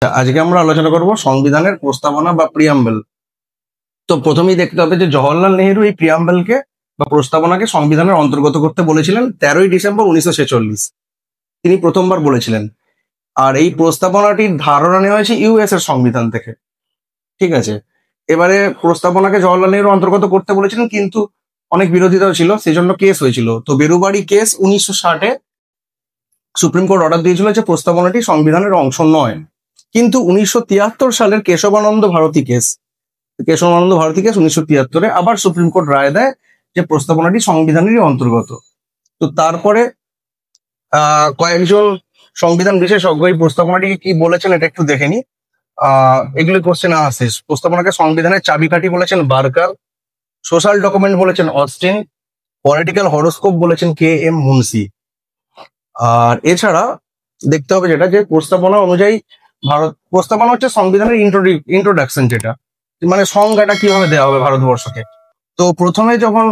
আজকে আমরা আলোচনা করব সংবিধানের প্রস্তাবনা বা প্রিয়াম্বল। তো প্রথমেই দেখতে হবে যে জওহরলাল নেহেরু এই প্রিয়াম্বলকে বা প্রস্তাবনাকে সংবিধানের অন্তর্গত করতে বলেছিলেন 13ই ডিসেম্বর 1946। তিনি প্রথমবার বলেছিলেন। আর এই প্রস্তাবনাটির ধারণা নেওয়া হয়েছে ইউএস এর সংবিধান থেকে। ঠিক আছে, এবারে প্রস্তাবনাকে জওহরলাল নেহেরু অন্তর্গত করতে বলেছিলেন, কিন্তু অনেক বিরোধিতাও ছিল, সেজন্য কেস হয়েছিল। তো বেরুবাড়ি কেস 1960-এ সুপ্রিম কোর্ট অর্ডার দিয়েছিল যে প্রস্তাবনাটি সংবিধানের অংশ নয়। কিন্তু 1973 সালের কেশবানন্দ ভারতী কেস 1973-এ আবার সুপ্রিম কোর্ট রায় দেয় যে প্রস্তাবনাটি সংবিধানেরই অন্তর্গত। তো তারপরে কয়েকজন সংবিধান বিশেষজ্ঞ এই প্রস্তাবনাটিকে কি বলেছেন এটা একটু দেখে নি। এগুলো কোশ্চেন আসে। প্রস্তাবনাকে সংবিধানের চাবিকাঠি বলেছেন বার্কার, সোশ্যাল ডকুমেন্ট বলেছেন অস্টিন, পলিটিক্যাল হরোস্কোপ বলেছেন KM মুন্সি। আর এছাড়া দেখতে হবে যেটা যে প্রস্তাবনা অনুযায়ী প্রস্তাবনা হচ্ছে সংবিধানের ইন্ট্রোডাকশন, যেটা মানে সংজ্ঞাটা কিভাবে দেওয়া হবে ভারতবর্ষকে। তো প্রথমে যখন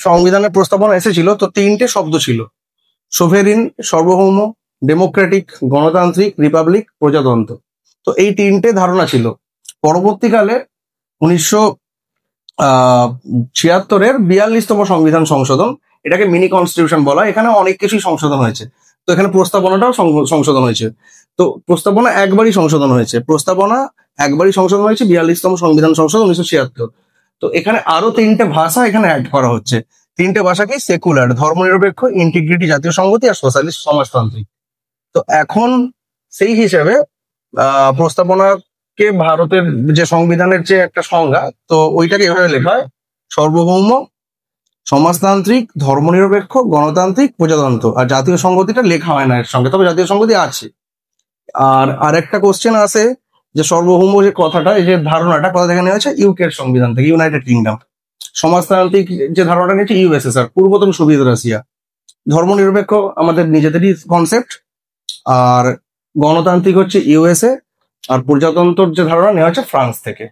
সংবিধানের প্রস্তাবনা এসেছিল তো 3টে শব্দ ছিল: সোভেরিন সার্বভৌম, ডেমোক্রেটিক গণতান্ত্রিক, রিপাবলিক প্রজাতন্ত্র। তো এই 3টে ধারণা ছিল। পরবর্তীকালে 1976-এর 42তম সংবিধান সংশোধন, এটাকে মিনি কনস্টিটিউশন বলা, এখানে অনেক কিছুই সংশোধন হয়েছে। তো এখানে প্রস্তাবনাটাও সংশোধন হয়েছে। তো প্রস্তাবনা একবারই সংশোধন হয়েছে 42তম সংবিধান সংশোধন 1976। তো এখানে আরো 3টে ভাষা এখানে অ্যাড করা হচ্ছে। 3টে ভাষা কি? সেকুলার, ধর্মনিরপেক্ষ, ইন্টিগ্রিটি জাতীয় সংহতি, আর সোশ্যালিস্ট সমাজতান্ত্রিক। তো এখন সেই হিসেবে প্রস্তাবনাকে ভারতের যে সংবিধানের যে একটা সংজ্ঞা, তো ওইটাকে এভাবে লেখা হয়: সার্বভৌম, সমাজতান্ত্রিক, ধর্মনিরপেক্ষ, গণতান্ত্রিক, প্রজাতন্ত্র। আর জাতীয় সংহতিটা লেখা হয় না এর সঙ্গে, তবে জাতীয় সংহতি আছে। আর আরেকটা কোশ্চেন আছে যে সার্বভৌম যে কথাটা, এই যে ধারণাটা কোথা থেকে নেওয়া হয়েছে? ইউকের সংবিধান থেকে, ইউনাইটেড কিংডম। সমাজতান্ত্রিক যে ধারণাটা নিয়েছে USSR, পূর্বতন সোভিয়েত রাশিয়া। ধর্মনিরপেক্ষ আমাদের নিজেদেরই কনসেপ্ট। আর গণতান্ত্রিক হচ্ছে USA। আর প্রজাতন্ত্রের যে ধারণা নেওয়া হচ্ছে ফ্রান্স থেকে।